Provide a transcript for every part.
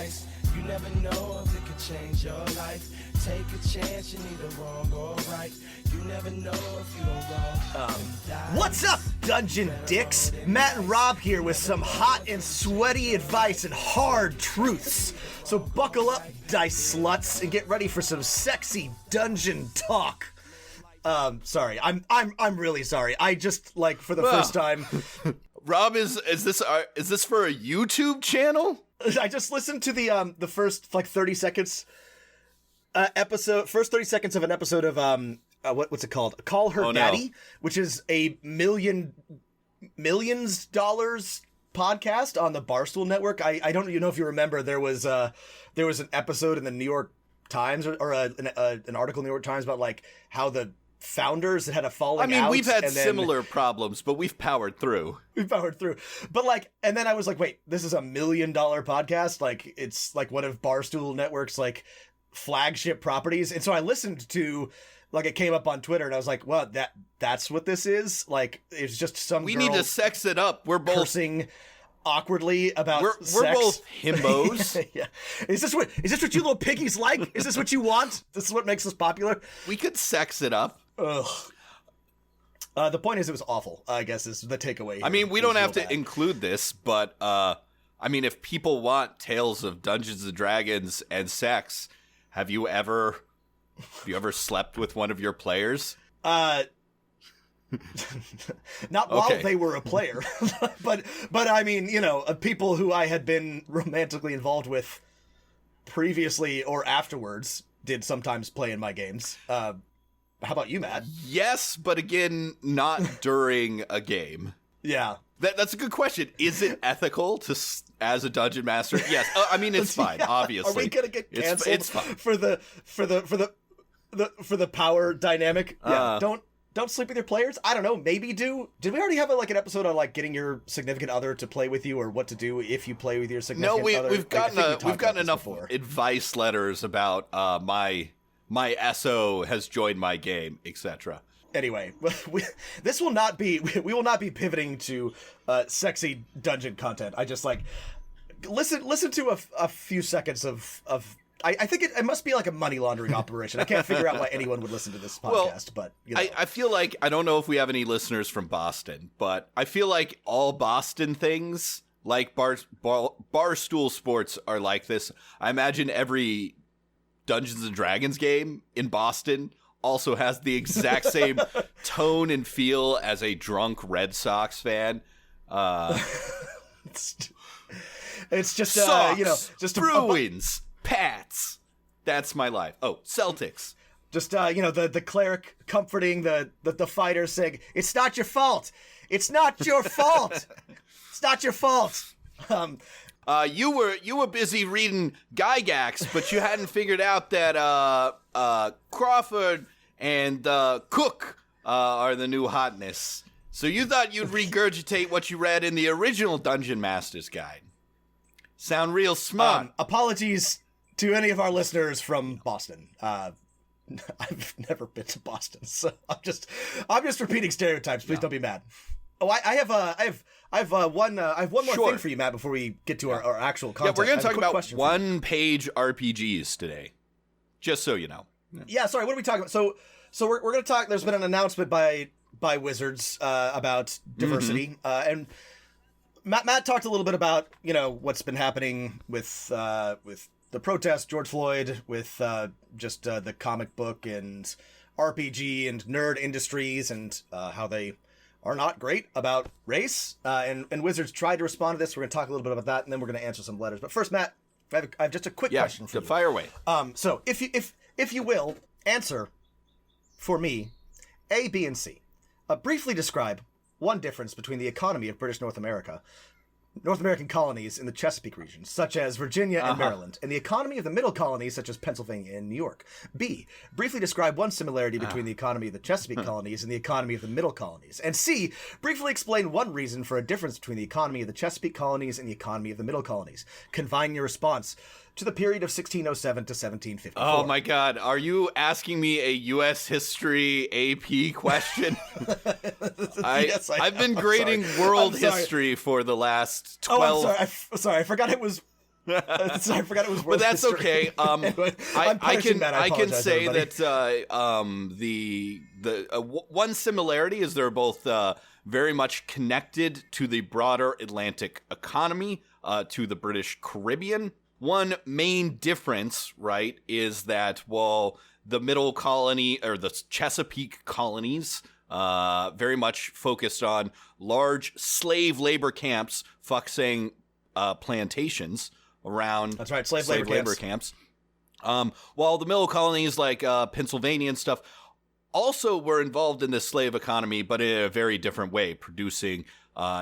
advice. You never know if it could change your life. Take a chance, you're neither wrong or right. You never know if you don't go. What's up, Dungeon Dicks? Matt and Rob here with some hot and sweaty advice and hard truths. So buckle up, dice sluts, and get ready for some sexy dungeon talk. Sorry, I'm really sorry. I just for the first time. Rob, is this for a YouTube channel? I just listened to the first 30 seconds first 30 seconds of an episode of what's it called? Call Her Daddy, which is a millions dollars podcast on the Barstool Network. I don't even know if you remember, there was an episode in the New York Times or an article in the New York Times about how the founders had a falling out. We've had similar problems, but we've powered through. But and then I was like, wait, this is $1 million podcast? It's one of Barstool Network's flagship properties. And so I listened to it came up on Twitter and I was like, well, that's what this is. It's just some we girl need to sex it up. We're both cursing awkwardly about sex. We're both himbos. Yeah. Is this what you little piggies like? Is this what you want? This is what makes us popular? We could sex it up. Ugh. The point is, it was awful, I guess, is the takeaway here. We don't have to include this, but if people want tales of Dungeons and Dragons and sex, have you ever slept with one of your players? Not while they were a player, but people who I had been romantically involved with previously or afterwards did sometimes play in my games. How about you, Matt? Yes, but again, not during a game. Yeah. That's a good question. Is it ethical as a dungeon master? Yes. It's fine. Yeah. Obviously, are we gonna get canceled? It's fine. for the power dynamic. Yeah. Don't sleep with your players. I don't know. Maybe do. Did we already have an episode on getting your significant other to play with you, or what to do if you play with your significant other? No, we've gotten enough advice letters about my SO has joined my game, etc. Anyway, we will not be pivoting to sexy dungeon content. I just listen to a few seconds of I think it must be a money laundering operation. I can't figure out why anyone would listen to this podcast, but I feel like, I don't know if we have any listeners from Boston, but I feel like all Boston things Barstool Sports are like this. I imagine every Dungeons and Dragons game in Boston also has the exact same tone and feel as a drunk Red Sox fan. It's just Sox, just Bruins, Pats. That's my life. Oh, Celtics. Just the cleric comforting the fighter, saying, "It's not your fault. It's not your fault. It's not your fault." You were busy reading Gygax, but you hadn't figured out that Crawford and Cook are the new hotness. So you thought you'd regurgitate what you read in the original Dungeon Master's Guide. Sound real smart. Apologies to any of our listeners from Boston. I've never been to Boston, so I'm just repeating stereotypes. Please don't be mad. Oh, I have one more thing for you, Matt, before we get to our actual content. Yeah, we're going to talk about one-page RPGs today, just so you know. Yeah, sorry, what are we talking about? So we're going to talk, there's been an announcement by Wizards about diversity, and Matt talked a little bit about, what's been happening with the protest, George Floyd, with just the comic book and RPG and nerd industries, and how they are not great about race, and Wizards tried to respond to this. We're going to talk a little bit about that, and then we're going to answer some letters. But first, Matt, I have just a quick question for you. Fire away. So if you will, answer for me, A, B, and C. Briefly describe one difference between the economy of British North American colonies in the Chesapeake region, such as Virginia and Maryland, and the economy of the middle colonies, such as Pennsylvania and New York. B, briefly describe one similarity between the economy of the Chesapeake colonies and the economy of the middle colonies. And C, briefly explain one reason for a difference between the economy of the Chesapeake colonies and the economy of the middle colonies. Confine your response to the period of 1607 to 1754. Oh my God, are you asking me a U.S. history AP question? Yes, I've been grading world history for the last 12... I'm sorry, I forgot it was Sorry, I forgot it was world But that's history. okay. Anyway, I can apologize, say everybody. that one similarity is they're both very much connected to the broader Atlantic economy, to the British Caribbean. One main difference, right, is that while the middle colony or the Chesapeake colonies very much focused on large slave labor camps, saying plantations around. That's right, slave labor camps. While the middle colonies like Pennsylvania and stuff also were involved in the slave economy, but in a very different way, producing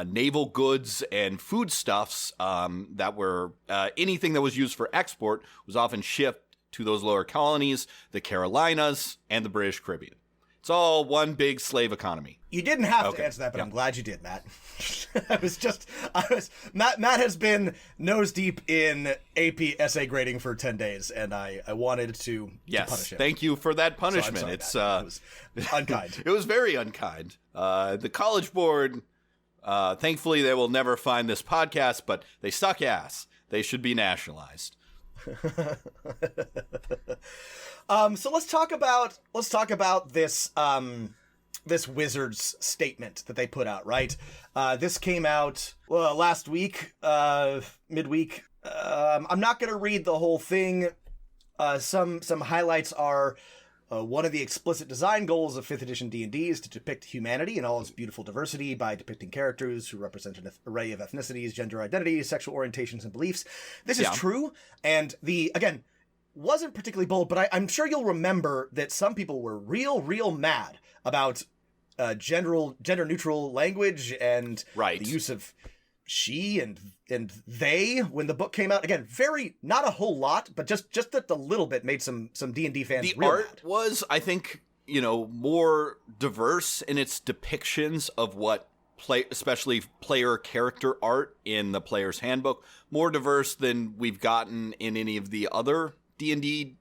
naval goods and foodstuffs that were anything that was used for export was often shipped to those lower colonies, the Carolinas, and the British Caribbean. It's all one big slave economy. You didn't have to answer that, but I'm glad you did, Matt. Matt has been nose deep in AP essay grading for 10 days, and I wanted to punish him. Thank you for that punishment. So it was unkind. It was very unkind. The College Board, thankfully, they will never find this podcast, but they suck ass. They should be nationalized. So let's talk about this this Wizards statement that they put out, right? This came out last week, midweek. I'm not going to read the whole thing. Some highlights are one of the explicit design goals of 5th edition D&D is to depict humanity in all its beautiful diversity by depicting characters who represent an array of ethnicities, gender identities, sexual orientations, and beliefs. This is true, and again, wasn't particularly bold, but I'm sure you'll remember that some people were real mad about gender-neutral language and the use of she and they when the book came out. Again, not a whole lot, but just a little bit made some D&D fans the real art mad. Was, I think, more diverse in its depictions of what especially player character art in the player's handbook, more diverse than we've gotten in any of the other D&D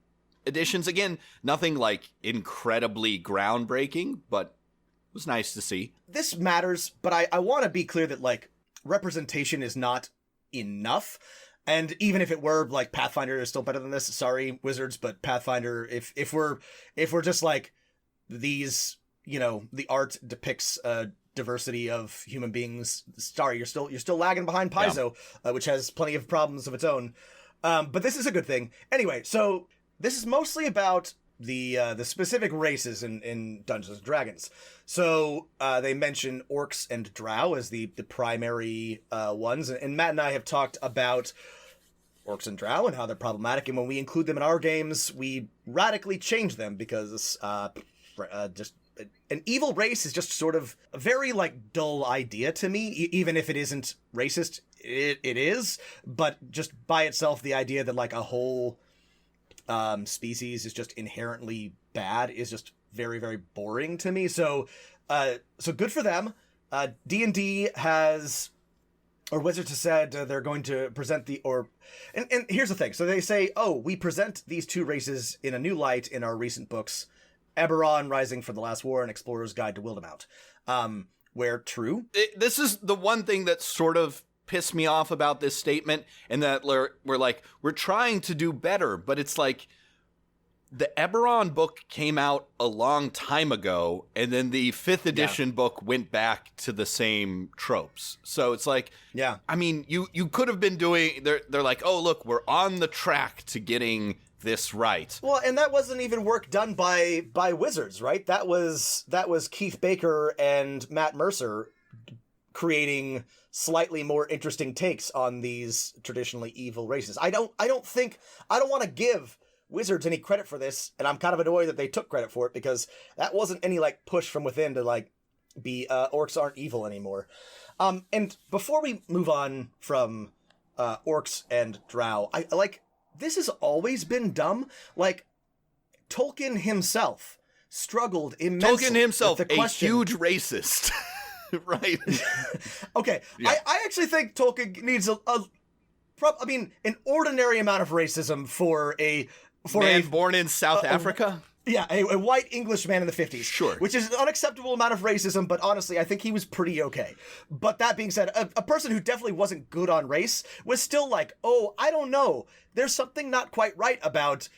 editions. Again, nothing like incredibly groundbreaking, but it was nice to see. This matters, but I want to be clear that representation is not enough. And even if it were, Pathfinder is still better than this. Sorry, Wizards, but Pathfinder, if we're just these, the art depicts diversity of human beings. Sorry, you're still lagging behind Paizo, which has plenty of problems of its own. But this is a good thing. Anyway, so this is mostly about the specific races in Dungeons & Dragons. So they mention orcs and drow as the primary ones. And Matt and I have talked about orcs and drow and how they're problematic. And when we include them in our games, we radically change them because just an evil race is just sort of a very dull idea to me, even if it isn't racist. It is, but just by itself, the idea that a whole species is just inherently bad is just very, very boring to me. So good for them. D&D has, or Wizards has said they're going to present and here's the thing. So they say, we present these two races in a new light in our recent books, Eberron, Rising from the Last War, and Explorer's Guide to Wildemount. Where true. This is the one thing that sort of pissed me off about this statement, and that we're trying to do better, but it's the Eberron book came out a long time ago, and then the 5th edition book went back to the same tropes. So it's I mean, you could have been doing, they're like, oh, look, we're on the track to getting this right. Well, and that wasn't even work done by Wizards, right? That was Keith Baker and Matt Mercer creating slightly more interesting takes on these traditionally evil races. I don't want to give Wizards any credit for this, and I'm kind of annoyed that they took credit for it, because that wasn't any push from within to be orcs aren't evil anymore. And before we move on from orcs and drow, I this has always been dumb. Tolkien himself struggled immensely. Tolkien himself, with the question. A huge racist. Right. Okay. Yeah. I actually think Tolkien needs an ordinary amount of racism for a man born in South Africa. Yeah, a white English man in the 50s. Sure. Which is an unacceptable amount of racism, but honestly, I think he was pretty okay. But that being said, a person who definitely wasn't good on race was still like, oh, I don't know. There's something not quite right about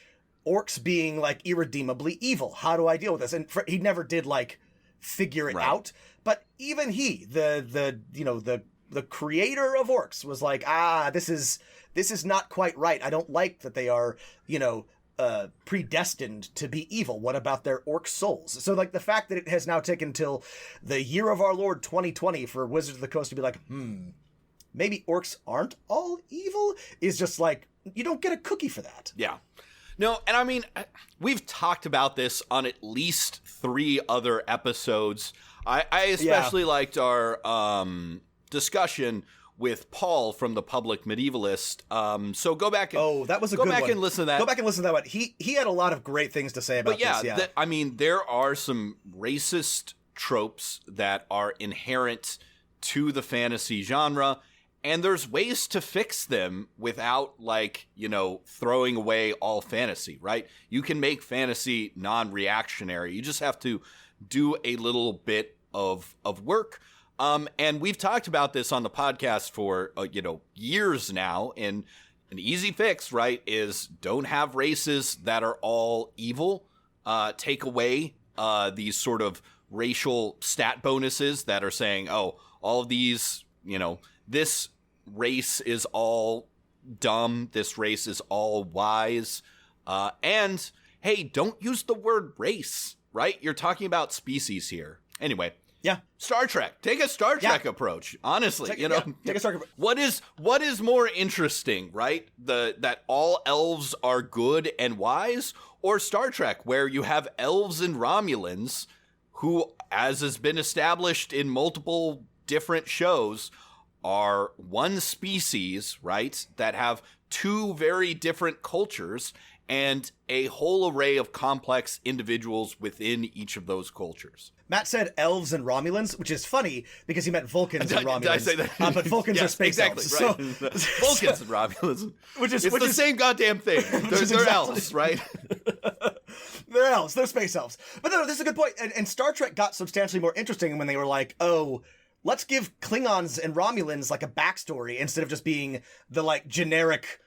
orcs being, like, irredeemably evil. How do I deal with this? And he never did, like, figure it out. But even he, the creator of orcs, was like, this is not quite right. I don't like that they are, predestined to be evil. What about their orc souls? So, like, the fact that it has now taken till the year of our Lord 2020 for Wizards of the Coast to be like, maybe orcs aren't all evil, is just like, you don't get a cookie for that. Yeah. No, and I mean, we've talked about this on at least 3 other episodes. I especially liked our discussion with Paul from the Public Medievalist. So go back and that was a good one. Go back and listen to that. Go back and listen to that one. He had a lot of great things to say about this. Yeah. I mean, there are some racist tropes that are inherent to the fantasy genre, and there's ways to fix them without, like, throwing away all fantasy, right? You can make fantasy non-reactionary. You just have to do a little bit of work. And we've talked about this on the podcast for, years now. And an easy fix, right, is don't have races that are all evil. Take away these sort of racial stat bonuses that are saying, oh, all of these, this race is all dumb. This race is all wise. And, hey, don't use the word race, right? You're talking about species here. Anyway. Yeah. Star Trek. Take a Star Trek approach. Honestly, take a Star Trek approach. What is more interesting, right? That all elves are good and wise, or Star Trek, where you have elves and Romulans who, as has been established in multiple different shows, are one species, right, that have 2 very different cultures and a whole array of complex individuals within each of those cultures. Matt said elves and Romulans, which is funny because he meant Vulcans and Romulans. Did I say that? But Vulcans are space elves. Right. So, Vulcans and Romulans. It's the same goddamn thing. They're elves, right? They're elves. They're space elves. But no, this is a good point. And Star Trek got substantially more interesting when they were like, oh, let's give Klingons and Romulans, like, a backstory instead of just being the, like, generic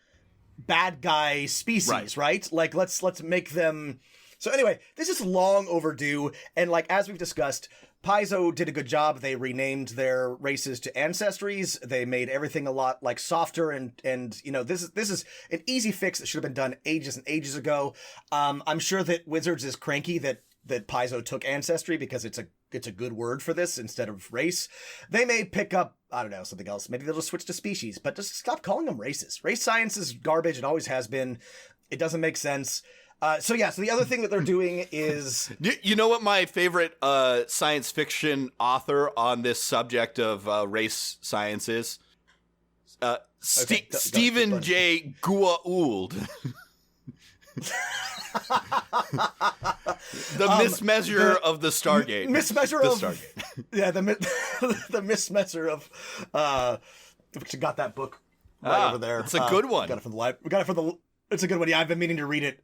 bad guy species, right? Like, let's make them... So anyway, this is long overdue, and, like, as we've discussed, Paizo did a good job. They renamed their races to ancestries. They made everything a lot, like, softer, and this is an easy fix that should have been done ages and ages ago. I'm sure that Wizards is cranky that Paizo took ancestry because it's a good word for this instead of race. They may pick up, I don't know, something else. Maybe they'll just switch to species, but just stop calling them races. Race science is garbage. It always has been. It doesn't make sense. So the other thing that they're doing is... You know what my favorite science fiction author on this subject of race science is? Stephen J. Goa'uld. The mismeasure of the Stargate. Mismeasure of Stargate. Yeah, the mismeasure of which got that book right over there. It's a good one. Got it from the library. We got it from the... It's a good one. Yeah, I've been meaning to read it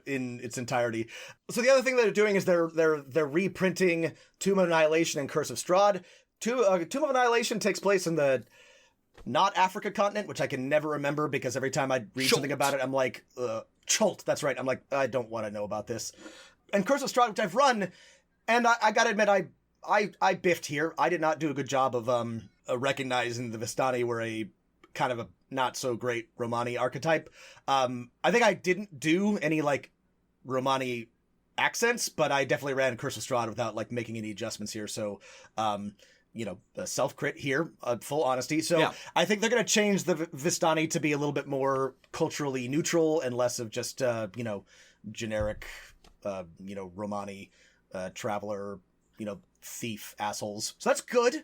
in its entirety. So the other thing that they're doing is they're reprinting Tomb of Annihilation and Curse of Strahd. Tomb of Annihilation takes place in the not Africa continent, which I can never remember because every time I read something about it, I'm like, Chult, that's right. I'm like, I don't want to know about this. And Curse of Strahd, which I've run, and I gotta admit, I biffed here. I did not do a good job of recognizing the Vistani were a kind of a not so great Romani archetype. I think I didn't do any, like, Romani accents, but I definitely ran Curse of Strahd without, like, making any adjustments here. So, self-crit here, full honesty. So yeah. I think they're going to change the Vistani to be a little bit more culturally neutral and less of just, generic, Romani, traveler, thief assholes. So that's good.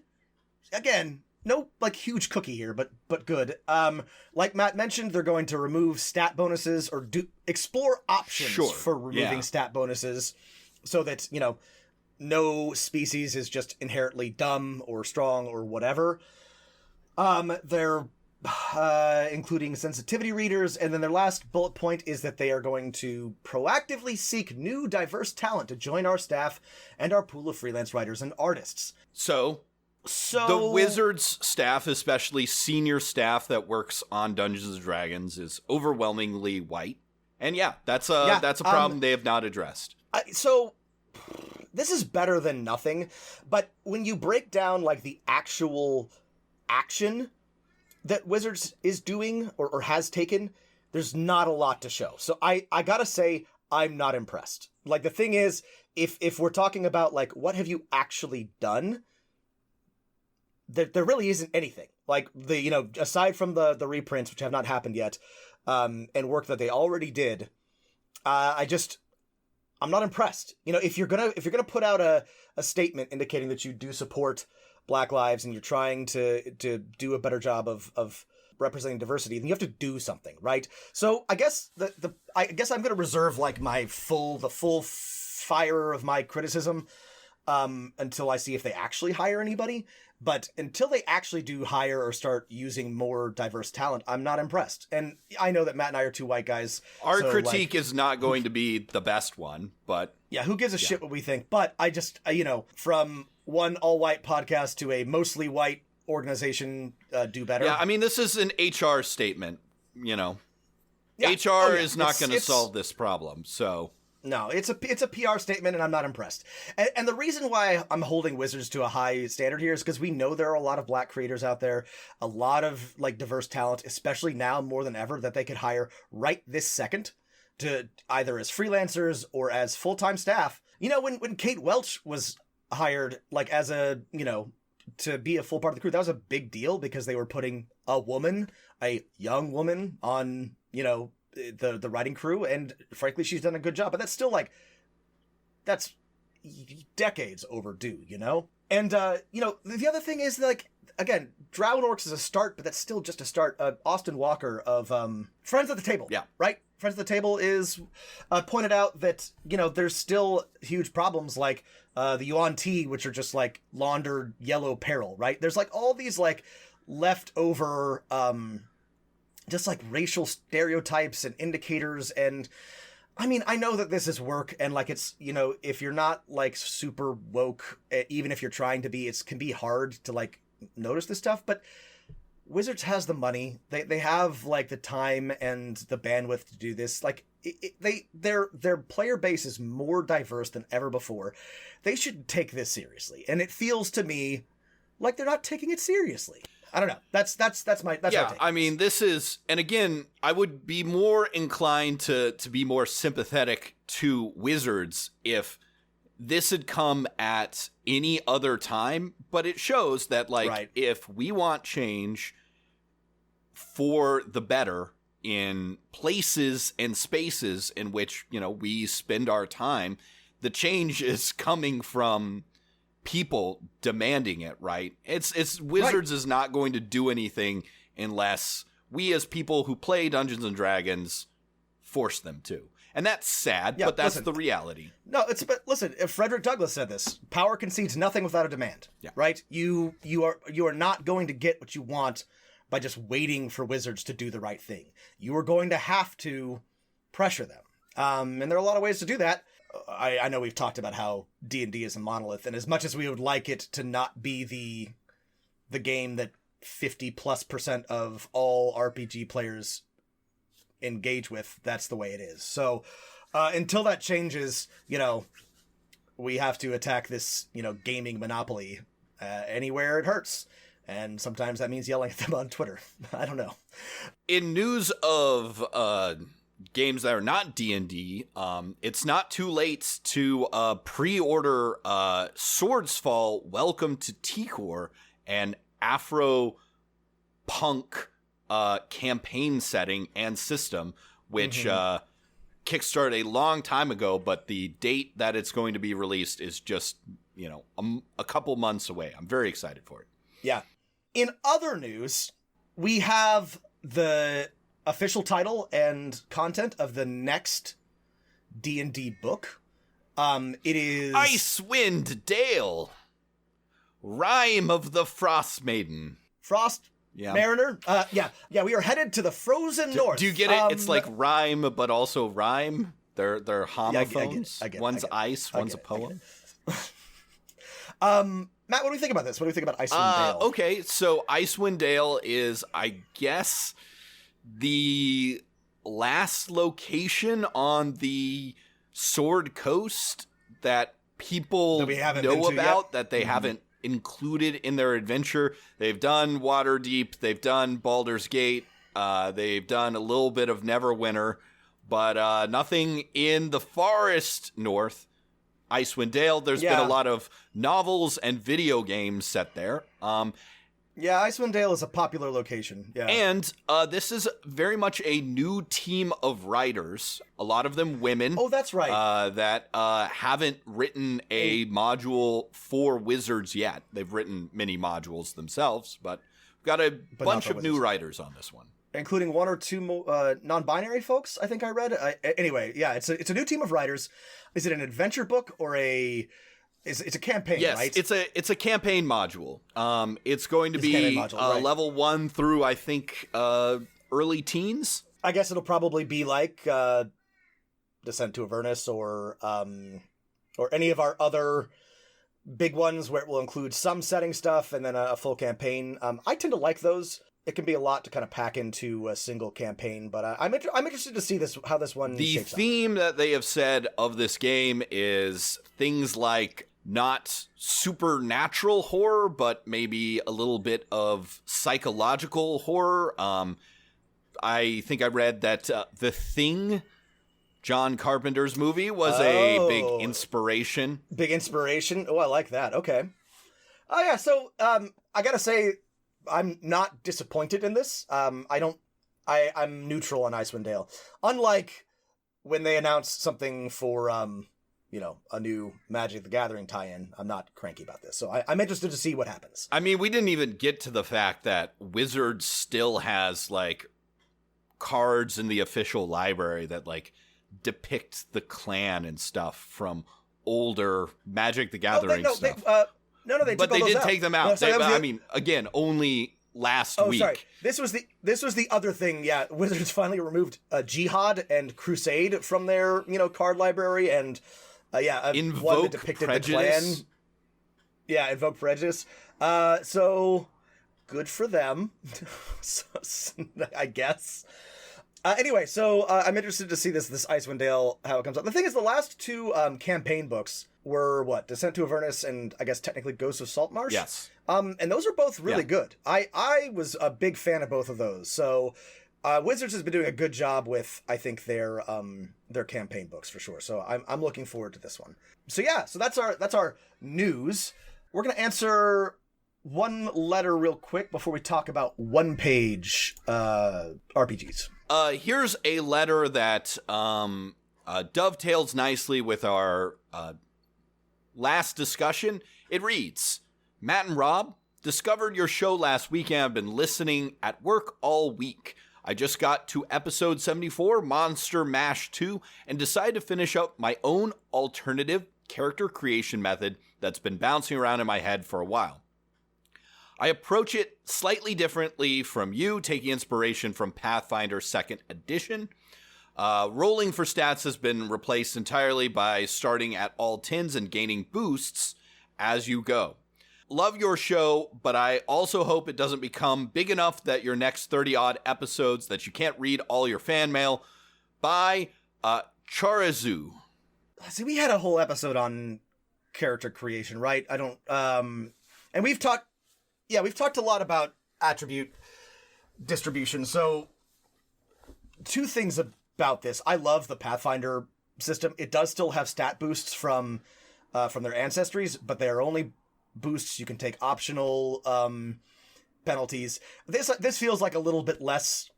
Again, no, like, huge cookie here, but good. Like Matt mentioned, they're going to remove stat bonuses or explore options for removing stat bonuses so that, no species is just inherently dumb or strong or whatever. They're including sensitivity readers. And then their last bullet point is that they are going to proactively seek new diverse talent to join our staff and our pool of freelance writers and artists. So the Wizards staff, especially senior staff that works on Dungeons & Dragons, is overwhelmingly white. And that's a problem they have not addressed. So this is better than nothing, but when you break down like the actual action that Wizards is doing or has taken, there's not a lot to show. So I gotta say, I'm not impressed. Like, the thing is, if we're talking about like what have you actually done, there really isn't anything. Like, aside from the reprints, which have not happened yet, and work that they already did, I'm not impressed. If you're gonna put out a statement indicating that you do support Black lives and you're trying to do a better job of representing diversity, then you have to do something, right? So I guess I'm gonna reserve like the full fire of my criticism until I see if they actually hire anybody. But until they actually do hire or start using more diverse talent, I'm not impressed. And I know that Matt and I are two white guys. Our critique is not going to be the best one, but... Yeah, who gives a shit what we think? But I just, from one all-white podcast to a mostly white organization, do better. Yeah, I mean, this is an HR statement, Yeah. HR is not going to solve this problem, so... No, it's a PR statement, and I'm not impressed. And the reason why I'm holding Wizards to a high standard here is because we know there are a lot of Black creators out there, a lot of like diverse talent, especially now more than ever, that they could hire right this second to either as freelancers or as full-time staff. When Kate Welch was hired, like as a to be a full part of the crew, that was a big deal because they were putting a young woman on the writing crew, and frankly she's done a good job, but that's still that's decades overdue, and the other thing is, like, again, Drow and Orcs is a start, but that's still just a start. Austin Walker of Friends at the Table, right? Friends at the Table is pointed out that there's still huge problems like the Yuan Ti, which are just like laundered yellow peril, right? There's like all these like leftover just like racial stereotypes and indicators. And I mean, I know that this is work, and like, it's, if you're not like super woke, even if you're trying to be, it can be hard to like notice this stuff. But Wizards has the money, they have like the time and the bandwidth to do this. Like, their player base is more diverse than ever before. They should take this seriously, and it feels to me like they're not taking it seriously. I don't know. That's my take. I mean, this is, and again, I would be more inclined to be more sympathetic to Wizards if this had come at any other time, but it shows that, like, if we want change for the better in places and spaces in which, we spend our time, the change is coming from people demanding it, right? It's Wizards is not going to do anything unless we as people who play Dungeons and Dragons force them to. And that's sad, but that's the reality. No, but listen, if Frederick Douglass said this, power concedes nothing without a demand. Right? You are not going to get what you want by just waiting for Wizards to do the right thing. You are going to have to pressure them. And there are a lot of ways to do that. I know we've talked about how D&D is a monolith, and as much as we would like it to not be the game that 50+% of all RPG players engage with, that's the way it is. So until that changes, we have to attack this, gaming monopoly anywhere it hurts. And sometimes that means yelling at them on Twitter. I don't know. In news of games that are not D&D, it's not too late to pre-order Swords Fall Welcome to Tikor, an Afro-punk campaign setting and system, which kickstarted a long time ago, but the date that it's going to be released is just, a couple months away. I'm very excited for it. Yeah. In other news, we have the official title and content of the next D&D book. It is Icewind Dale, Rime of the Frost Maiden. Frost Yeah. Mariner. Yeah. We are headed to the frozen north. Do you get it? It's like rhyme, but also rhyme. They're homophones. I get it. One's ice, one's a poem. Matt, what do we think about this? What do we think about Icewind Dale? Okay, so Icewind Dale is, I guess, the last location on the Sword Coast that people know about, that they haven't included in their adventure. They've done Waterdeep, they've done Baldur's Gate, they've done a little bit of Neverwinter, but nothing in the Forest North. Icewind Dale, there's been a lot of novels and video games set there. Icewind Dale is a popular location. Yeah. And this is very much a new team of writers, a lot of them women. Oh, that's right. That haven't written a module for Wizards yet. They've written mini modules themselves, but we've got a bunch of new writers on this one. Including one or two non-binary folks, I think I read. Anyway, it's a new team of writers. Is it an adventure book or it's a campaign, right? Yes, it's a campaign module. It's going to be level 1 through, I think, early teens. I guess it'll probably be like Descent to Avernus or any of our other big ones where it will include some setting stuff and then a full campaign. I tend to like those. It can be a lot to kind of pack into a single campaign, but I'm interested to see how this one shapes up. The theme that they have said of this game is things like not supernatural horror, but maybe a little bit of psychological horror. I think I read that The Thing, John Carpenter's movie, was a big inspiration. Big inspiration? Oh, I like that. Okay. Oh, yeah, so I gotta say, I'm not disappointed in this. I'm neutral on Icewind Dale. Unlike when they announced something for, a new Magic the Gathering tie-in, I'm not cranky about this. So I'm interested to see what happens. I mean, we didn't even get to the fact that Wizards still has, like, cards in the official library that, like, depict the clan and stuff from older Magic the Gathering stuff. No, they took but they all those did out. take them out. I mean, again, only last week. Sorry. This was the other thing. Yeah, Wizards finally removed Jihad and Crusade from their card library, and Invoke one that depicted Prejudice. the clan. Yeah, Invoke Prejudice. So good for them. I guess. Anyway, so I'm interested to see this Icewind Dale, how it comes out. The thing is, the last two campaign books were Descent to Avernus and I guess technically Ghosts of Saltmarsh. Yes. And those are both really good. I was a big fan of both of those. So Wizards has been doing a good job with, I think, their campaign books for sure. So I'm looking forward to this one. So that's our news. We're gonna answer one letter real quick before we talk about one-page RPGs. Here's a letter that dovetails nicely with our last discussion. It reads, Matt and Rob, discovered your show last weekend. I've been listening at work all week. I just got to episode 74, Monster Mash 2, and decided to finish up my own alternative character creation method that's been bouncing around in my head for a while. I approach it slightly differently from you, taking inspiration from Pathfinder 2nd Edition. Rolling for stats has been replaced entirely by starting at all 10s and gaining boosts as you go. Love your show, but I also hope it doesn't become big enough that your next 30-odd episodes that you can't read all your fan mail. By Charazu. See, we had a whole episode on character creation, right? I don't... and we've talked a lot about attribute distribution. So, two things about this. I love the Pathfinder system. It does still have stat boosts from their ancestries, but they are only boosts. You can take optional penalties. This feels like a little bit less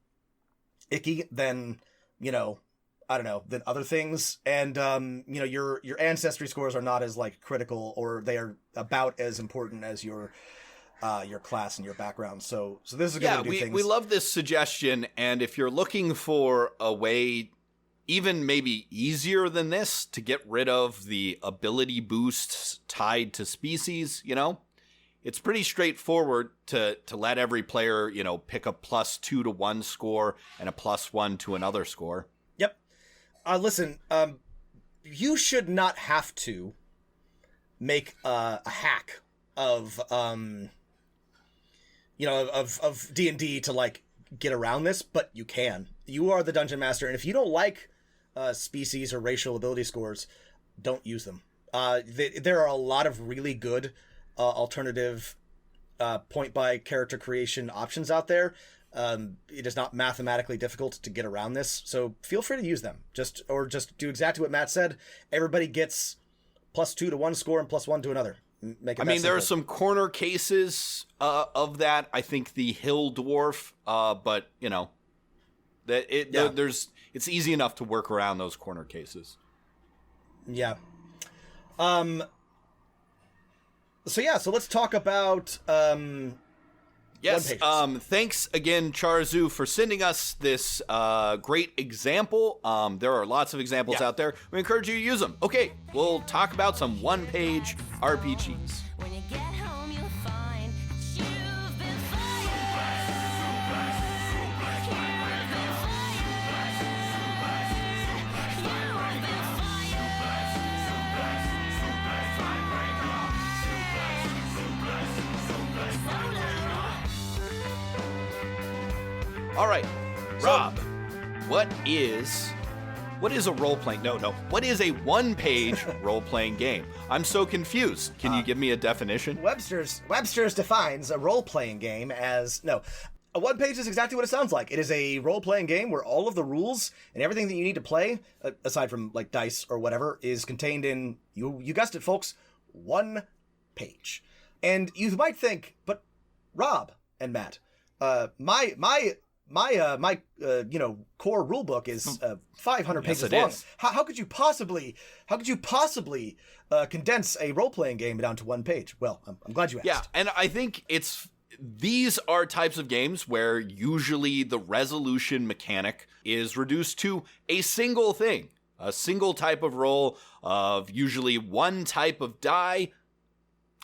icky than, than other things. And, your ancestry scores are not as, critical, or they are about as important as your class and your background. So this is going to do things. We love this suggestion, and if you're looking for a way even maybe easier than this to get rid of the ability boosts tied to species, it's pretty straightforward to let every player, pick a +2 to one score and a +1 to another score. Yep. Listen, you should not have to make a hack of D&D to like get around this, but you can. You are the dungeon master, and if you don't like species or racial ability scores, don't use them. There are a lot of really good alternative point by character creation options out there. It is not mathematically difficult to get around this, so feel free to use them. Just do exactly what Matt said. Everybody gets +2 to one score and +1 to another. Make it there are some corner cases of that. I think the hill dwarf, but it's easy enough to work around those corner cases. Yeah. So let's talk about yes. Thanks again, Charzu, for sending us this great example. There are lots of examples out there. We encourage you to use them. Okay, we'll talk about some one-page RPGs. When you get home, you'll find that you've been All right, Rob, what is a role-playing? No. What is a one-page role-playing game? I'm so confused. Can you give me a definition? Webster's defines a role-playing game as a one page is exactly what it sounds like. It is a role-playing game where all of the rules and everything that you need to play, aside from like dice or whatever, is contained in you guessed it, folks, one page. And you might think, but Rob and Matt, my core rule book is 500 pages long. How could you possibly condense a role-playing game down to one page? Well, I'm glad you asked. Yeah, and I think these are types of games where usually the resolution mechanic is reduced to a single thing, a single type of roll of usually one type of die,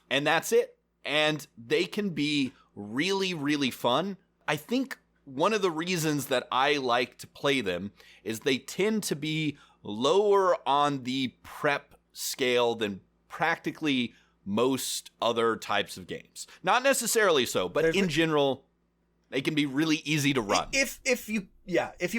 and that's it. And they can be really, really fun. I think one of the reasons that I like to play them is they tend to be lower on the prep scale than practically most other types of games. Not necessarily so, but in general, they can be really easy to run. If you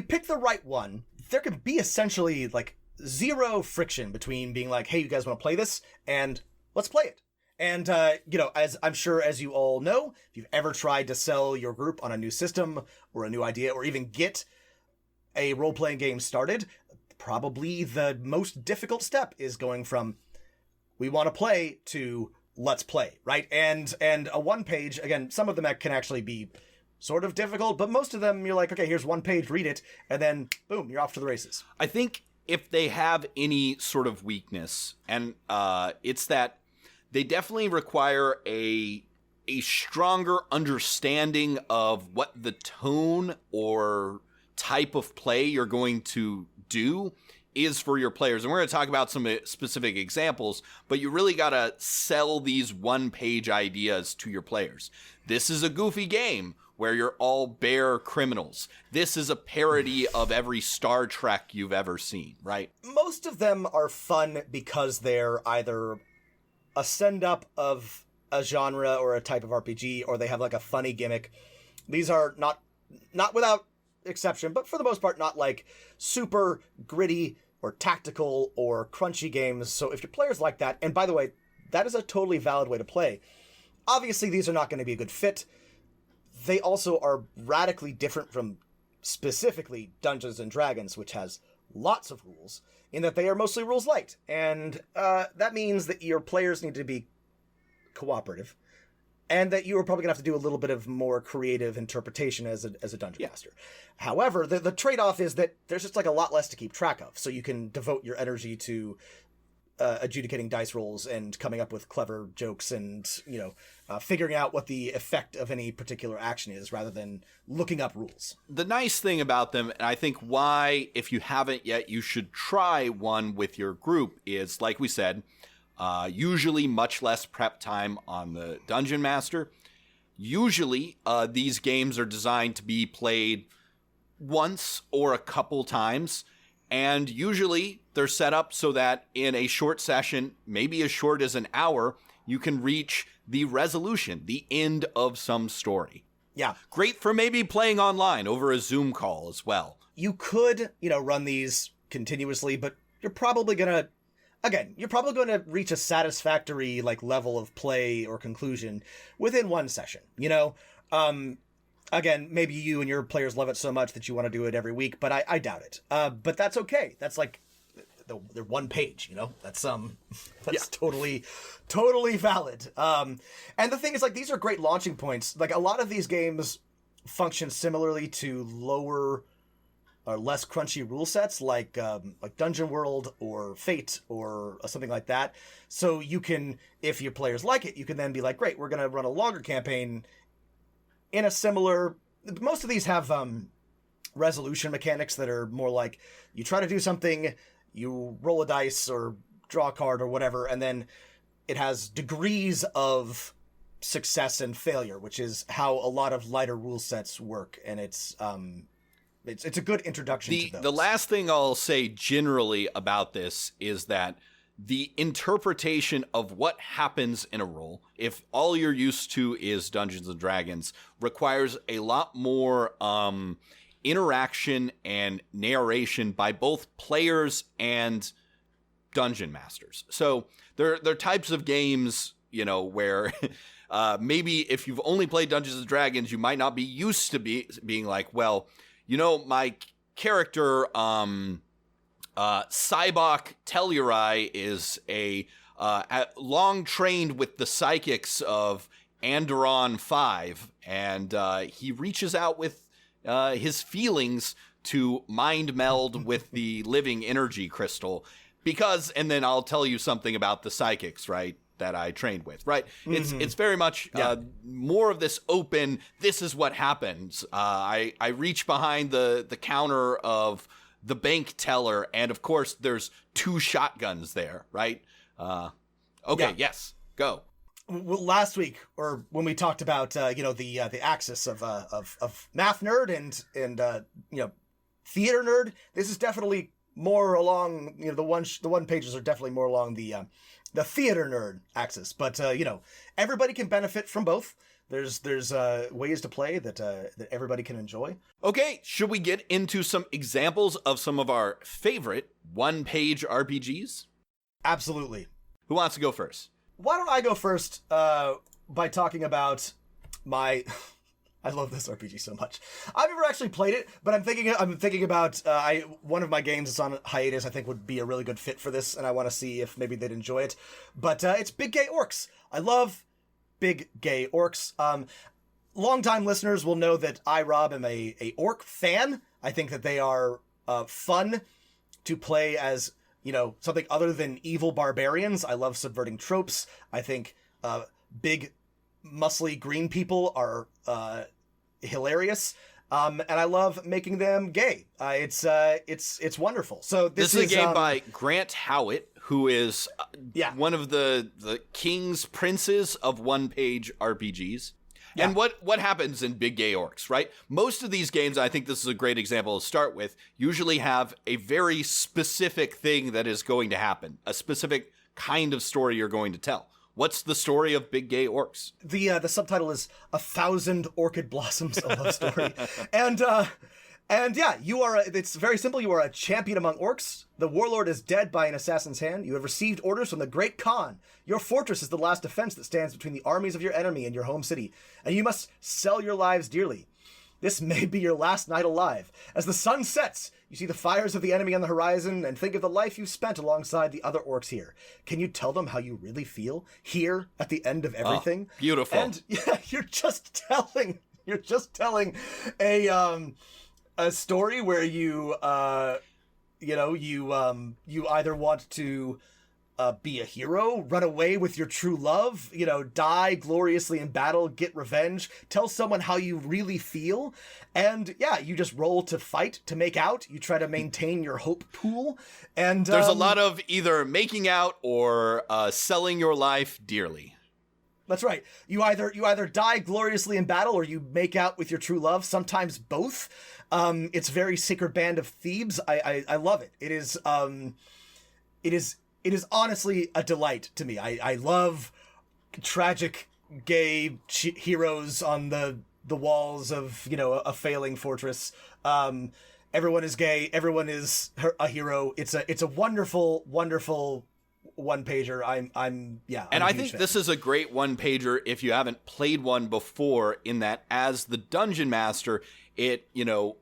pick the right one, there can be essentially like zero friction between being like, hey, you guys want to play this? And let's play it. And, as I'm sure as you all know, if you've ever tried to sell your group on a new system or a new idea or even get a role-playing game started, probably the most difficult step is going from we want to play to let's play, right? And a one page, again, some of them can actually be sort of difficult, but most of them you're like, okay, here's one page, read it, and then boom, you're off to the races. I think if they have any sort of weakness, and it's that they definitely require a stronger understanding of what the tone or type of play you're going to do is for your players. And we're going to talk about some specific examples, but you really got to sell these one-page ideas to your players. This is a goofy game where you're all bear criminals. This is a parody of every Star Trek you've ever seen, right? Most of them are fun because they're either a send-up of a genre or a type of RPG, or they have like a funny gimmick. These are not without exception, but for the most part, not like super gritty or tactical or crunchy games. So if your players like that, and by the way, that is a totally valid way to play. Obviously, these are not going to be a good fit. They also are radically different from specifically Dungeons and Dragons, which has lots of rules, in that they are mostly rules light. And that means that your players need to be cooperative, and that you are probably going to have to do a little bit of more creative interpretation as a dungeon master. However, the trade-off is that there's just like a lot less to keep track of, so you can devote your energy to adjudicating dice rolls and coming up with clever jokes and, figuring out what the effect of any particular action is rather than looking up rules. The nice thing about them, and I think why, if you haven't yet, you should try one with your group is, like we said, Usually much less prep time on the Dungeon Master. Usually, these games are designed to be played once or a couple times, and usually they're set up so that in a short session, maybe as short as an hour, you can reach the resolution, the end of some story. Yeah. Great for maybe playing online over a Zoom call as well. You could, run these continuously, but you're probably going to reach a satisfactory level of play or conclusion within one session. Again, maybe you and your players love it so much that you want to do it every week, but I doubt it. But that's okay. That's they're one page, that's totally valid. And the thing is, these are great launching points. A lot of these games function similarly to lower or less crunchy rule sets, like Dungeon World or Fate or something like that. So you can, if your players like it, you can then be like, great, we're going to run a longer campaign in a similar. Most of these have resolution mechanics that are more like you try to do something, you roll a dice or draw a card or whatever, and then it has degrees of success and failure, which is how a lot of lighter rule sets work, and it's a good introduction to those. The last thing I'll say generally about this is that the interpretation of what happens in a roll, if all you're used to is Dungeons and Dragons, requires a lot more interaction and narration by both players and dungeon masters. So there are types of games, where maybe if you've only played Dungeons and Dragons, you might not be used to being like, well, my character, Cybok Telluri, is a long trained with the psychics of Anderon 5, and he reaches out with his feelings to mind meld with the living energy crystal and then I'll tell you something about the psychics, right, that I trained with, right? Mm-hmm. It's very much more of this open, this is what happens. I reach behind the counter of the bank teller, and of course there's 2 shotguns there, right? Yes, go. Well, last week, or when we talked about the axis of math nerd and theater nerd, this is definitely more along the one pages are definitely more along the theater nerd axis. But everybody can benefit from both. There's ways to play that everybody can enjoy. Okay, should we get into some examples of some of our favorite one-page RPGs? Absolutely. Who wants to go first? Why don't I go first by talking about my... I love this RPG so much. I've never actually played it, but I'm thinking about one of my games that's on hiatus. I think would be a really good fit for this, and I want to see if maybe they'd enjoy it. But it's Big Gay Orcs. I love Big Gay Orcs. Longtime listeners will know that I, Rob, am a orc fan. I think that they are fun to play as something other than evil barbarians. I love subverting tropes. I think big, muscly green people are hilarious. And I love making them gay. It's wonderful. So this is a game by Grant Howitt, who is one of the king's princes of one-page RPGs. Yeah. And what happens in Big Gay Orcs, right? Most of these games, I think this is a great example to start with, usually have a very specific thing that is going to happen, a specific kind of story you're going to tell. What's the story of Big Gay Orcs? The subtitle is 1,000 Orchid Blossoms, a love story. And yeah, it's very simple. You are a champion among orcs. The warlord is dead by an assassin's hand. You have received orders from the Great Khan. Your fortress is the last defense that stands between the armies of your enemy and your home city, and you must sell your lives dearly. This may be your last night alive. As the sun sets, you see the fires of the enemy on the horizon and think of the life you've spent alongside the other orcs here. Can you tell them how you really feel here at the end of everything? Oh, beautiful. And yeah, you're just telling a story where you either want to be a hero, run away with your true love, die gloriously in battle, get revenge, tell someone how you really feel. And yeah, you just roll to fight, to make out. You try to maintain your hope pool. And there's a lot of either making out or selling your life dearly. That's right. You either die gloriously in battle or you make out with your true love, sometimes both. It's very Sacred Band of Thebes. I love it. It is honestly a delight to me. I love tragic gay heroes on the walls of, a failing fortress. Everyone is gay. Everyone is a hero. It's a wonderful, wonderful one pager. I think this is a great one pager if you haven't played one before, in that as the dungeon master, you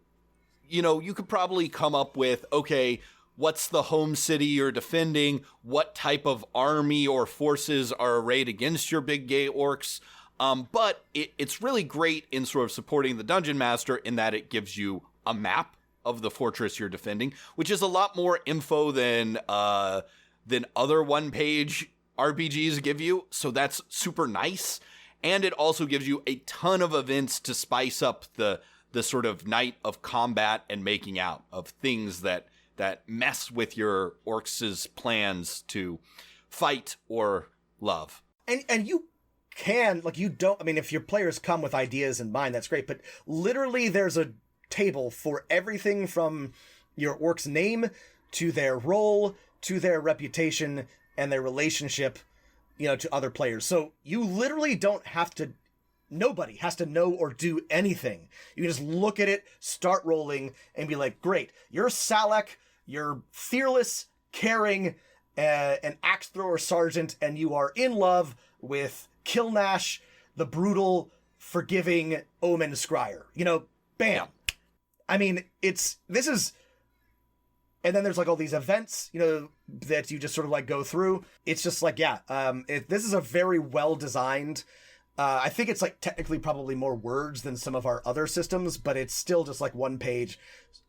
could probably come up with, okay, what's the home city you're defending? What type of army or forces are arrayed against your big gay orcs? But it's really great in sort of supporting the dungeon master in that it gives you a map of the fortress you're defending, which is a lot more info than other one-page RPGs give you. So that's super nice. And it also gives you a ton of events to spice up the sort of night of combat and making out, of things that mess with your orcs' plans to fight or love. And you can, if your players come with ideas in mind, that's great, but literally there's a table for everything from your orc's name to their role to their reputation and their relationship, to other players. So you literally don't have to, nobody has to know or do anything. You can just look at it, start rolling, and be like, great, you're Salak, you're fearless, caring, an axe thrower sergeant, and you are in love with Kilnash, the brutal, forgiving Omen Scryer. Bam. Yeah. I mean, and then there's all these events, that you just sort of go through. It's just this is a very well designed. I think it's technically probably more words than some of our other systems, but it's still just one page.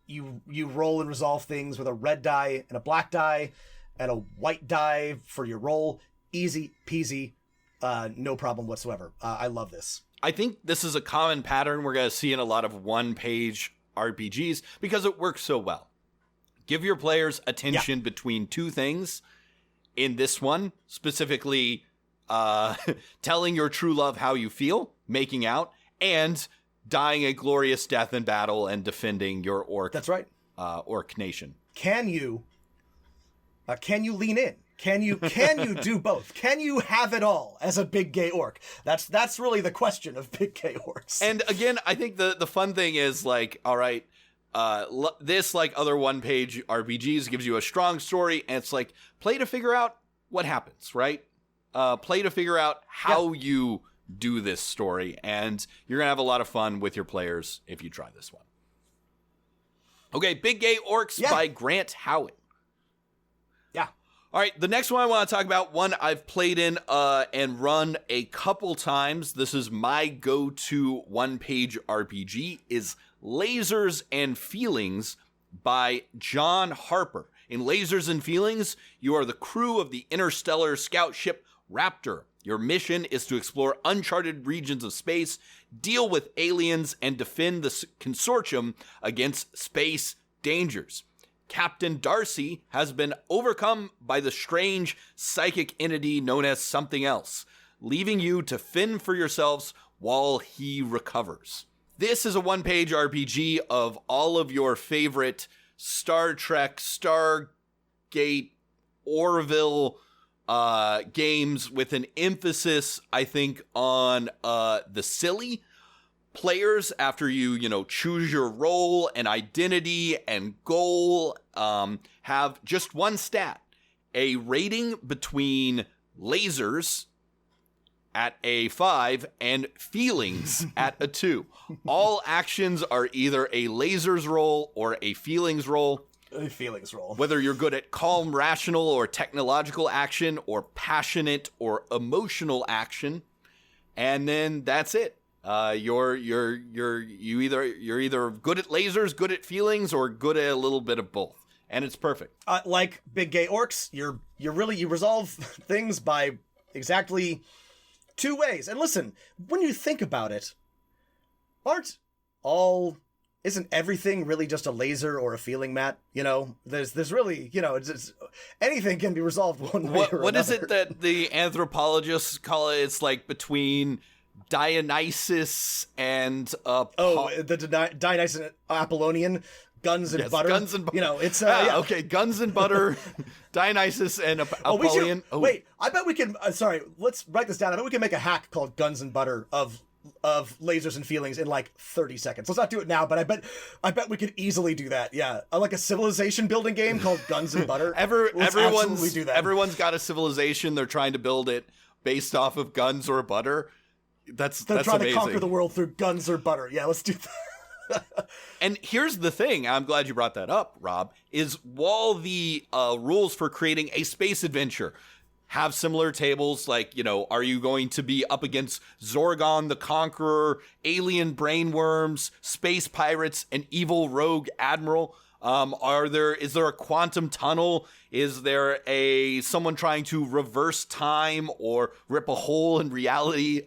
You roll and resolve things with a red die and a black die and a white die for your roll. Easy peasy, no problem whatsoever. I love this. I think this is a common pattern we're going to see in a lot of one-page RPGs because it works so well. Give your players attention between two things. In this one, specifically, telling your true love how you feel, making out, and dying a glorious death in battle and defending your orc. That's right. Orc nation. Can you lean in? Can you do both? Can you have it all as a big gay orc? That's really the question of big gay orcs. And again, I think the fun thing is all right, this, like other one-page RPGs, gives you a strong story, and it's play to figure out what happens, right? Play to figure out how you do this story, and you're going to have a lot of fun with your players if you try this one. Okay, Big Gay Orcs by Grant Howitt. Yeah. All right, the next one I want to talk about, one I've played in and run a couple times. This is my go-to one-page RPG, is Lasers and Feelings by John Harper. In Lasers and Feelings, you are the crew of the interstellar scout ship Raptor. Your mission is to explore uncharted regions of space, deal with aliens, and defend the consortium against space dangers. Captain Darcy has been overcome by the strange psychic entity known as Something Else, leaving you to fend for yourselves while he recovers. This is a one-page RPG of all of your favorite Star Trek, Stargate, Orville games, with an emphasis, I think, on the silly. Players, after you choose your role and identity and goal, have just one stat: a rating between lasers at a 5 and feelings at a 2. All actions are either a lasers roll or a feelings roll. A feelings roll. Whether you're good at calm, rational, or technological action, or passionate or emotional action, and then that's it. You're either good at lasers, good at feelings, or good at a little bit of both. and it's perfect. Like big gay orcs, you resolve things by exactly 2 ways. And listen, when you think about it, isn't everything really just a laser or a feeling, Matt? You know, there's really, you know, it's anything can be resolved one way or another. What is it that the anthropologists call it? It's like between Dionysus and the Dionysus Apollonian, guns and butter. Guns and butter. You know, it's okay, guns and butter, Dionysus and Apollonian. Wait, I bet we can. Sorry, let's write this down. I bet we can make a hack called Guns and Butter of lasers and feelings in like 30 seconds. Let's not do it now, but I bet we could easily do that. Yeah, like a civilization building game called Guns and Butter. Everyone's got a civilization. They're trying to build it based off of guns or butter. They're trying to conquer the world through guns or butter. Yeah, let's do that. And here's the thing, I'm glad you brought that up, Rob, is while the rules for creating a space adventure have similar tables, like, you know, are you going to be up against Zorgon the Conqueror, alien brainworms, space pirates, an evil rogue admiral? Is there a quantum tunnel? Is there someone trying to reverse time or rip a hole in reality?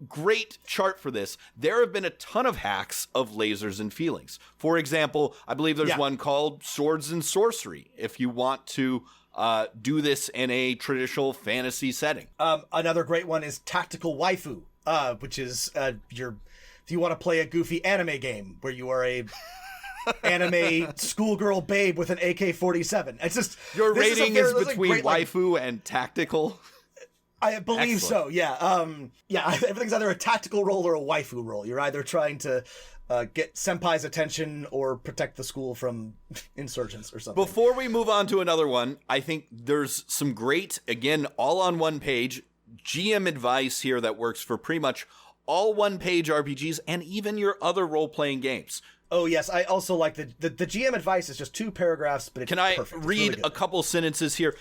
Great chart for this. There have been a ton of hacks of lasers and feelings. For example, I believe there's one called Swords and Sorcery, if you want to do this in a traditional fantasy setting. Another great one is Tactical Waifu, which is if you want to play a goofy anime game where you are a anime schoolgirl babe with an AK-47. It's just your rating is between waifu and tactical. I believe so. Yeah. Everything's either a tactical role or a waifu role. You're either trying to get senpai's attention or protect the school from insurgents or something. Before we move on to another one, I think there's some great, again, all on one page GM advice here that works for pretty much all one-page RPGs and even your other role-playing games. Oh, yes. I also like the GM advice is just 2 paragraphs, but it's perfect. Can I read a couple sentences here?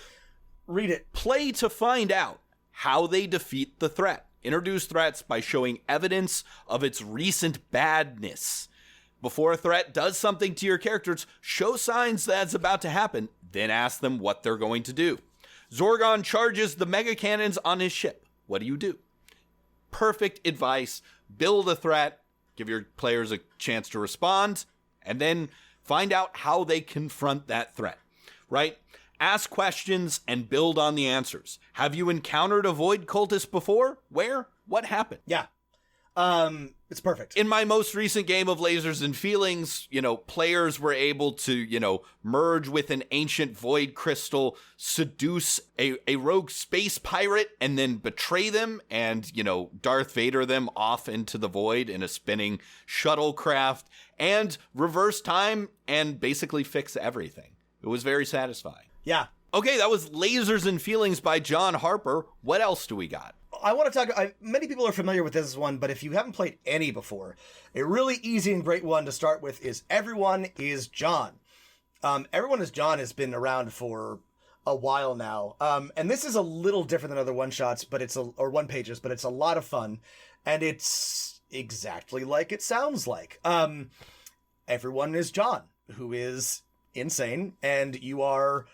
Read it. Play to find out how they defeat the threat. Introduce threats by showing evidence of its recent badness. Before a threat does something to your characters, show signs that it's about to happen, then ask them what they're going to do. Zorgon charges the mega cannons on his ship. What do you do? Perfect advice. Build a threat, give your players a chance to respond, and then find out how they confront that threat, right? Ask questions and build on the answers. Have you encountered a void cultist before? Where? What happened? Yeah. It's perfect. In my most recent game of Lasers and Feelings, players were able to, merge with an ancient void crystal, seduce a rogue space pirate, and then betray them and, Darth Vader them off into the void in a spinning shuttlecraft and reverse time and basically fix everything. It was very satisfying. Yeah. Okay, that was Lasers and Feelings by John Harper. What else do we got? I want to talk, many people are familiar with this one, but if you haven't played any before, a really easy and great one to start with is Everyone is John. Everyone is John has been around for a while now. And this is a little different than other one-shots, or one-pages, but it's a lot of fun. And it's exactly like it sounds like. Everyone is John, who is insane, and you are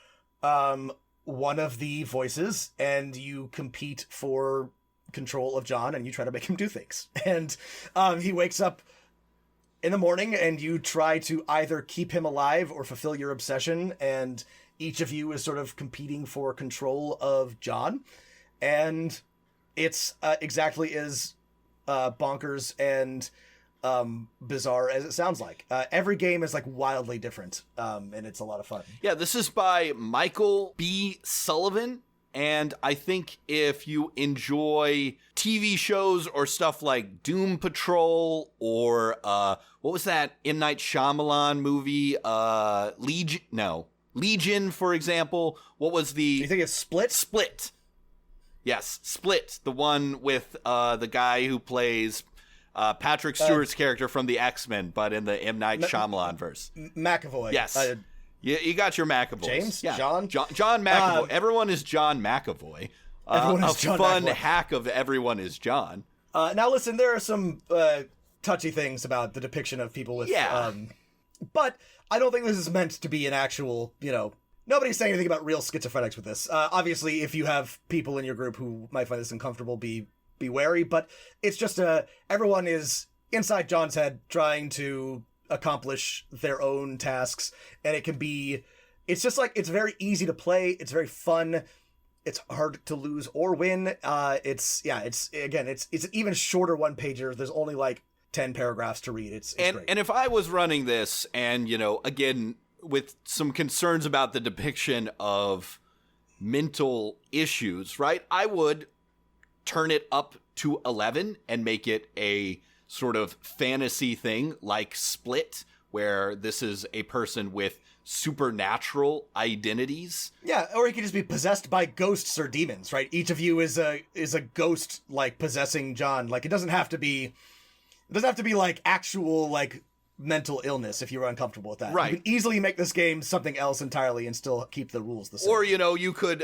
one of the voices, and you compete for control of John, and you try to make him do things. And he wakes up in the morning, and you try to either keep him alive or fulfill your obsession, and each of you is sort of competing for control of John. And it's exactly as bonkers and bizarre as it sounds like. Every game is like wildly different, and it's a lot of fun. Yeah, this is by Michael B. Sullivan, and I think if you enjoy TV shows or stuff like Doom Patrol or what was that M. Night Shyamalan movie, Legion, for example. What was the... You think it's Split? Split. Yes, Split, the one with the guy who plays Patrick Stewart's character from the X-Men, but in the M. Night Shyamalan verse. McAvoy. Yes. You got your McAvoy. James? Yeah. John McAvoy. Everyone is John McAvoy. Everyone is John fun McAvoy. hack of Everyone is John. Now listen, there are some touchy things about the depiction of people with But I don't think this is meant to be an actual, nobody's saying anything about real schizophrenics with this. Obviously, if you have people in your group who might find this uncomfortable, be wary. But it's just everyone is inside John's head trying to accomplish their own tasks, and it's just like, it's very easy to play. It's very fun. It's hard to lose or win. It's an even shorter one pager. There's only like 10 paragraphs to read. It's great. And if I was running this and, again, with some concerns about the depiction of mental issues, right, I would turn it up to 11 and make it a sort of fantasy thing like Split, where this is a person with supernatural identities. Yeah, or he could just be possessed by ghosts or demons, right? Each of you is a ghost, like, possessing John. Like, it doesn't have to be like actual, like, mental illness if you're uncomfortable with that. Right. You can easily make this game something else entirely and still keep the rules the same. Or, you could,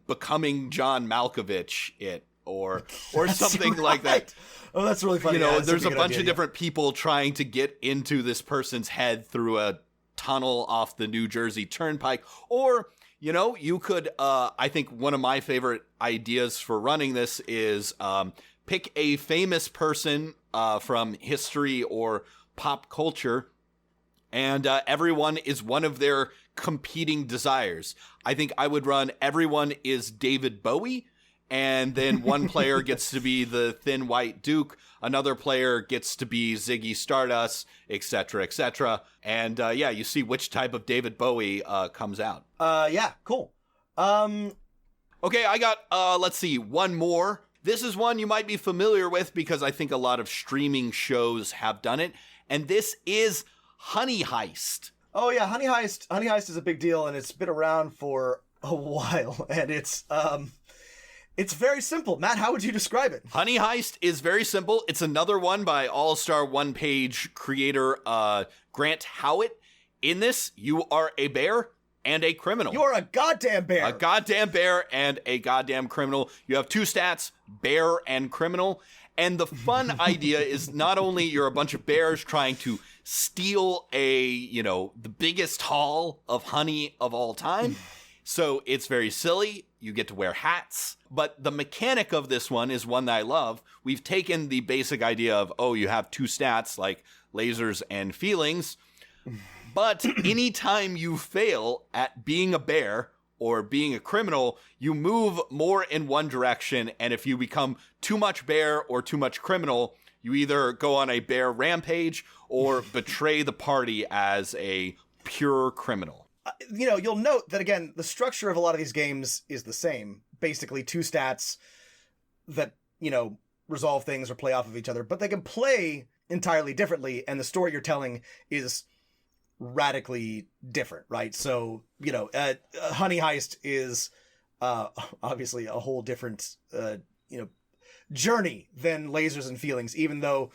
becoming John Malkovich or something right. like that. Oh, that's really funny. There's a bunch of different people trying to get into this person's head through a tunnel off the New Jersey Turnpike. Or, you could, I think one of my favorite ideas for running this is pick a famous person from history or pop culture, and everyone is one of their competing desires. I think I would run everyone is David Bowie, and then one player gets to be the Thin White Duke, another player gets to be Ziggy Stardust, etc., etc. And you see which type of David Bowie comes out. Yeah, cool. Okay, I got, let's see, one more. This is one you might be familiar with because I think a lot of streaming shows have done it. And this is Honey Heist. Oh yeah, Honey Heist. Honey Heist is a big deal, and it's been around for a while. And it's very simple. Matt, how would you describe it? Honey Heist is very simple. It's another one by all-star one-page creator Grant Howitt. In this, you are a bear and a criminal. You are a goddamn bear. A goddamn bear and a goddamn criminal. You have two stats, bear and criminal. And the fun idea is not only you're a bunch of bears trying to steal the biggest haul of honey of all time. So it's very silly. You get to wear hats. But the mechanic of this one is one that I love. We've taken the basic idea of, you have two stats like lasers and feelings. But anytime you fail at being a bear or being a criminal, you move more in one direction. And if you become too much bear or too much criminal, you either go on a bear rampage or betray the party as a pure criminal. You'll note that, again, the structure of a lot of these games is the same. Basically, two stats that, resolve things or play off of each other. But they can play entirely differently. And the story you're telling is radically different, right? So, Honey Heist is obviously a whole different, journey than Lasers and Feelings, even though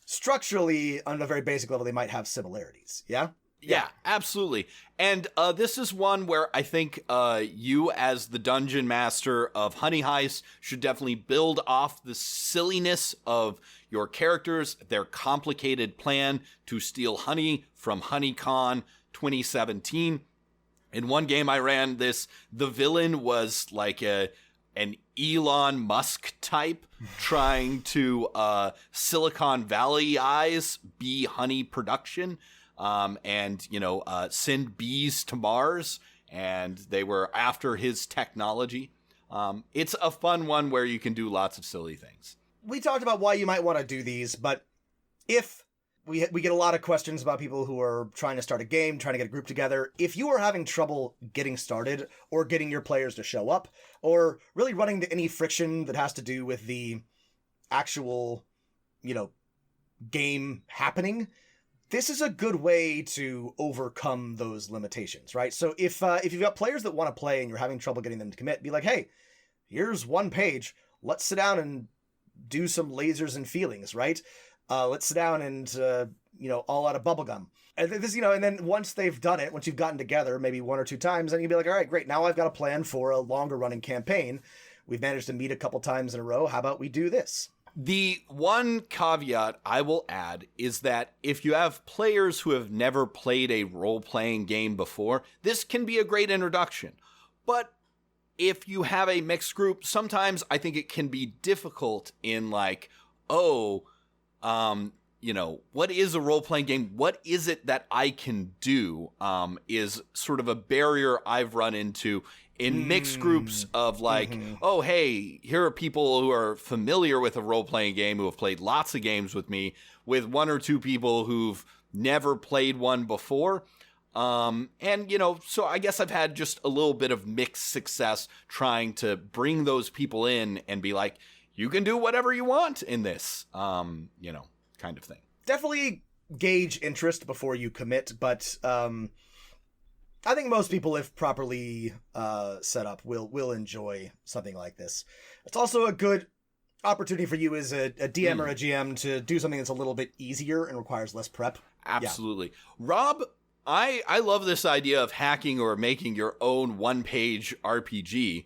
structurally, on a very basic level, they might have similarities. Yeah? Yeah, absolutely. And this is one where I think you, as the dungeon master of Honey Heist, should definitely build off the silliness of your characters, their complicated plan to steal honey from HoneyCon 2017. In one game I ran this, the villain was like an Elon Musk type trying to Silicon Valley-ize bee honey production. Send bees to Mars, and they were after his technology. It's a fun one where you can do lots of silly things. We talked about why you might want to do these, but if we get a lot of questions about people who are trying to start a game, trying to get a group together. If you are having trouble getting started or getting your players to show up, or really running into any friction that has to do with the actual, game happening, this is a good way to overcome those limitations, right? So if you've got players that want to play and you're having trouble getting them to commit, be like, hey, here's one page. Let's sit down and do some Lasers and Feelings, right? Let's sit down and, all out of bubblegum. And this, and then once they've done it, once you've gotten together maybe one or two times, then you'd be like, all right, great. Now I've got a plan for a longer running campaign. We've managed to meet a couple times in a row. How about we do this? The one caveat I will add is that if you have players who have never played a role-playing game before, this can be a great introduction. But if you have a mixed group, sometimes I think it can be difficult in like, what is a role-playing game? What is it that I can do? Is sort of a barrier I've run into in mixed groups of like, oh, hey, here are people who are familiar with a role-playing game, who have played lots of games with me, with one or two people who've never played one before. So I guess I've had just a little bit of mixed success trying to bring those people in and be like, you can do whatever you want in this, kind of thing. Definitely gauge interest before you commit, but I think most people, if properly set up, will enjoy something like this. It's also a good opportunity for you as a DM or a GM to do something that's a little bit easier and requires less prep. Absolutely. Yeah. Rob, I love this idea of hacking or making your own one-page RPG.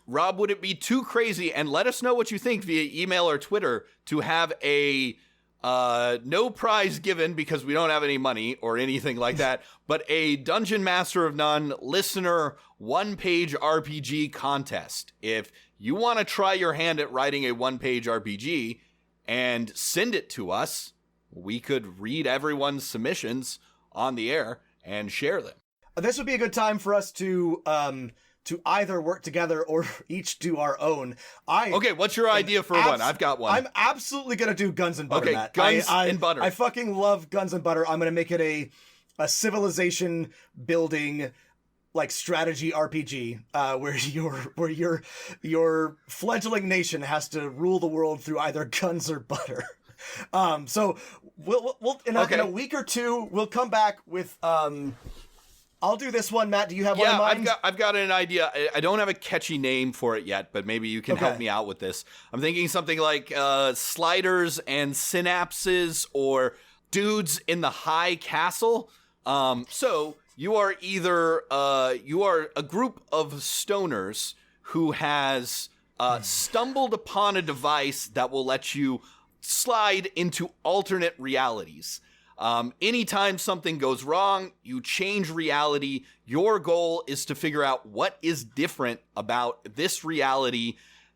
Rob, would it be too crazy, and let us know what you think via email or Twitter, to have a no prize given because we don't have any money or anything like that, but a Dungeon Master of None listener one-page RPG contest? If you want to try your hand at writing a one-page RPG and send it to us, we could read everyone's submissions on the air and share them. This would be a good time for us to either work together or each do our own. Okay, what's your idea for one? I've got one. I'm absolutely gonna do Guns and Butter, okay, Matt. Guns and Butter. I fucking love Guns and Butter. I'm gonna make it a civilization building like strategy RPG, where your fledgling nation has to rule the world through either guns or butter. So we'll in a week or two we'll come back with I'll do this one. Matt, do you have one in mind? I've got an idea. I don't have a catchy name for it yet, but maybe you can help me out with this. I'm thinking something like Sliders and Synapses, or Dudes in the High Castle. So you are either you are a group of stoners who has stumbled upon a device that will let you slide into alternate realities. Anytime something goes wrong, you change reality. Your goal is to figure out what is different about this reality,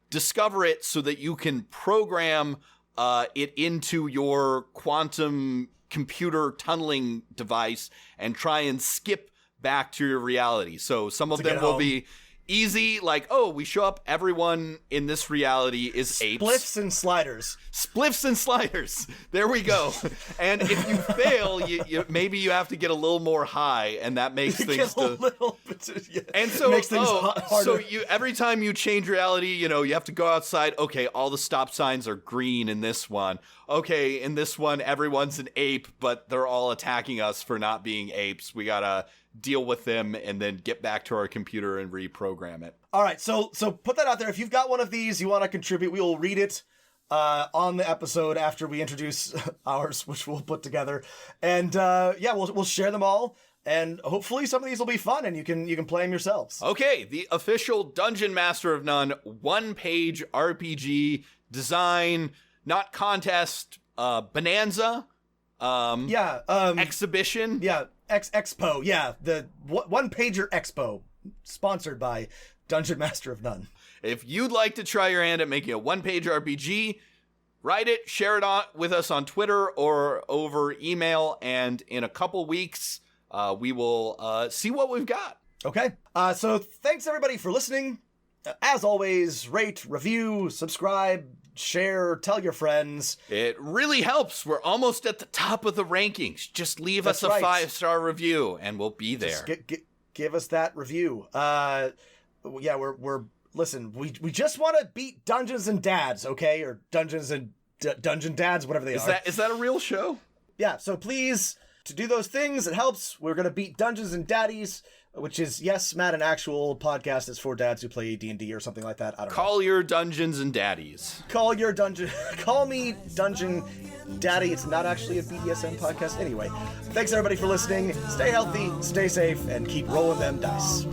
discover it so that you can program it into your quantum computer tunneling device and try and skip back to your reality. So some of them will be easy, like, oh, we show up, everyone in this reality is apes. Spliffs and sliders. Spliffs and sliders. There we go. And if you fail, maybe you have to get a little more high, and that makes things and so makes things harder. So every time you change reality, you have to go outside. Okay, all the stop signs are green in this one. Okay, in this one, everyone's an ape, but they're all attacking us for not being apes. We gotta deal with them and then get back to our computer and reprogram it. All right, so put that out there. If you've got one of these you want to contribute, we will read it on the episode after we introduce ours, which we'll put together. And we'll share them all, and hopefully some of these will be fun and you can play them yourselves. Okay, the official Dungeon Master of None one-page RPG design, not contest, bonanza, exhibition. Yeah. Expo, the one-pager expo, sponsored by Dungeon Master of None. If you'd like to try your hand at making a one-page RPG, write it, share it with us on Twitter or over email, and in a couple weeks, we will see what we've got. Okay, so thanks everybody for listening. As always, rate, review, subscribe, share, tell your friends. It really helps. We're almost at the top of the rankings. Just leave us a 5-star review and we'll be there. Just give us that review. Listen, we just want to beat Dungeons and Dads, okay? Or Dungeons and Dungeon Dads, whatever they are. Is that a real show? Yeah, so please, to do those things, it helps. We're going to beat Dungeons and Daddies, which is, yes, Matt, an actual podcast is for dads who play D&D or something like that. I don't know. Call your Dungeons and Daddies. Call me Dungeon Daddy. It's not actually a BDSM podcast. Anyway, thanks everybody for listening. Stay healthy, stay safe, and keep rolling them dice.